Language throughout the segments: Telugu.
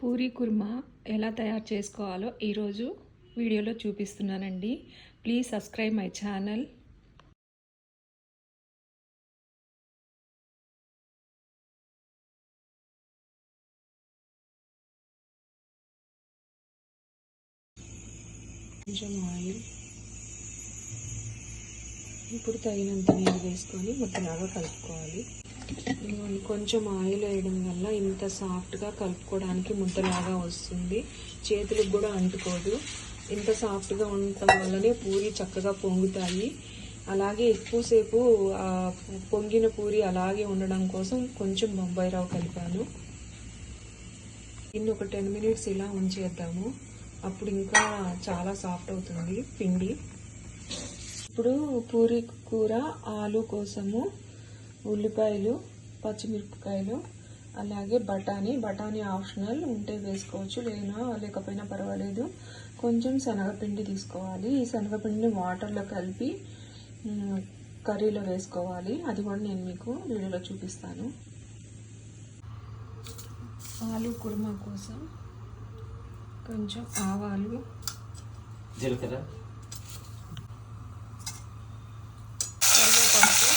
పూరీ కుర్మా ఎలా తయారు చేసుకోవాలో ఈరోజు వీడియోలో చూపిస్తున్నానండి. Please subscribe my channel. కొంచెం ఆయిల్, ఇప్పుడు తగినంత నీళ్ళు వేసుకొని ముద్దలాగా కలుపుకోవాలి. కొంచెం ఆయిల్ వేయడం వల్ల ఇంత సాఫ్ట్గా కలుపుకోవడానికి ముద్దలాగా వస్తుంది, చేతులకు కూడా అంటుకోదు. ఇంత సాఫ్ట్గా ఉండటం వల్లనే పూరి చక్కగా పొంగుతాయి. అలాగే ఎక్కువసేపు పొంగిన పూరి అలాగే ఉండడం కోసం కొంచెం బొంబాయి రవ్వ కలిపాను. దీన్ని ఒక 10 minutes ఇలా ఉంచేద్దాము, అప్పుడు ఇంకా చాలా సాఫ్ట్ అవుతుంది పిండి. ఇప్పుడు పూరీ కూర ఆలు కోసము ఉల్లిపాయలు, పచ్చిమిరపకాయలు, అలాగే బఠానీ ఆప్షనల్, ఉంటే వేసుకోవచ్చు, లేకపోయినా పర్వాలేదు. కొంచెం శనగపిండి తీసుకోవాలి. ఈ శనగపిండిని వాటర్లో కలిపి కర్రీలో వేసుకోవాలి. అది కూడా నేను మీకు వీడియోలో చూపిస్తాను. ఆలు కుర్మా కోసం కొంచెం ఆవాలు, జీలకర్ర, కరివేపాకు,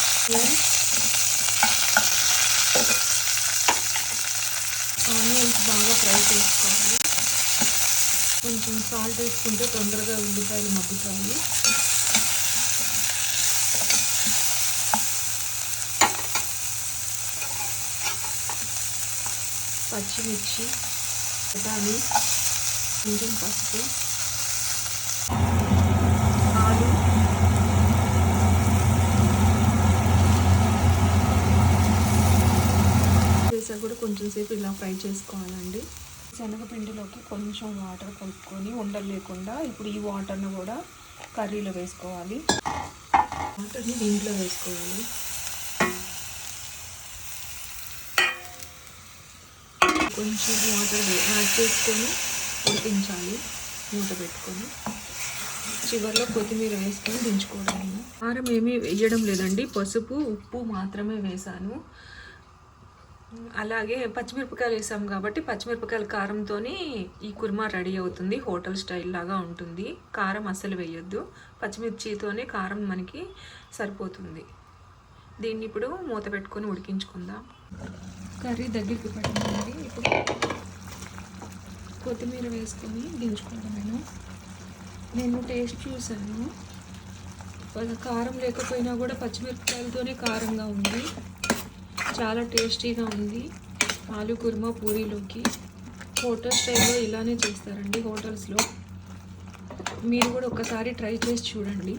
ఆనియన్స్ బాగా ఫ్రై చేసుకోవాలి. కొంచెం సాల్ట్ వేసుకుంటే తొందరగా ఉల్లిపాయలు మగ్గుతాయి. పచ్చిమిర్చి, బఠానీ, కొంచెం పసుపు, ఆలు, వేసా కూడా కొంచెం సేపు ఇలా ఫ్రై చేసుకోవాలండి. శనగపిండిలోకి కొంచెం వాటర్ కలుపుకొని ఉండలు లేకుండా ఇప్పుడు ఈ వాటర్ను కూడా కర్రీలో వేసుకోవాలి. వాటర్ని దీంట్లో వేసుకోవాలి. కొంచెం వాటర్ యాడ్ చేసుకొని ఉడికించాలి, మూత పెట్టుకొని. చివరిలో కొత్తిమీర వేసుకొని దించుకోవడం. కారం ఏమీ వేయడం లేదండి, పసుపు, ఉప్పు మాత్రమే వేసాను. అలాగే పచ్చిమిరపకాయలు వేసాం కాబట్టి పచ్చిమిరపకాయల కారంతో ఈ కుర్మా రెడీ అవుతుంది. హోటల్ స్టైల్ లాగా ఉంటుంది. కారం అస్సలు వేయొద్దు, పచ్చిమిర్చితోనే కారం మనకి సరిపోతుంది. దీన్ని ఇప్పుడు మూత పెట్టుకొని ఉడికించుకుందాం. కర్రీ దగ్గరికి పట్టిందండి. ఇప్పుడు కొత్తిమీర వేసుకొని దించుకుంటాను. నేను టేస్ట్ చూసాను, కారం లేకపోయినా కూడా పచ్చిమిరపకాయలతోనే కారంగా ఉంది. చాలా టేస్టీగా ఉంది ఆలు కుర్మా పూరీలోకి. హోటల్ స్టైల్లో ఇలానే చేస్తారండి హోటల్స్లో. మీరు కూడా ఒకసారి ట్రై చేసి చూడండి.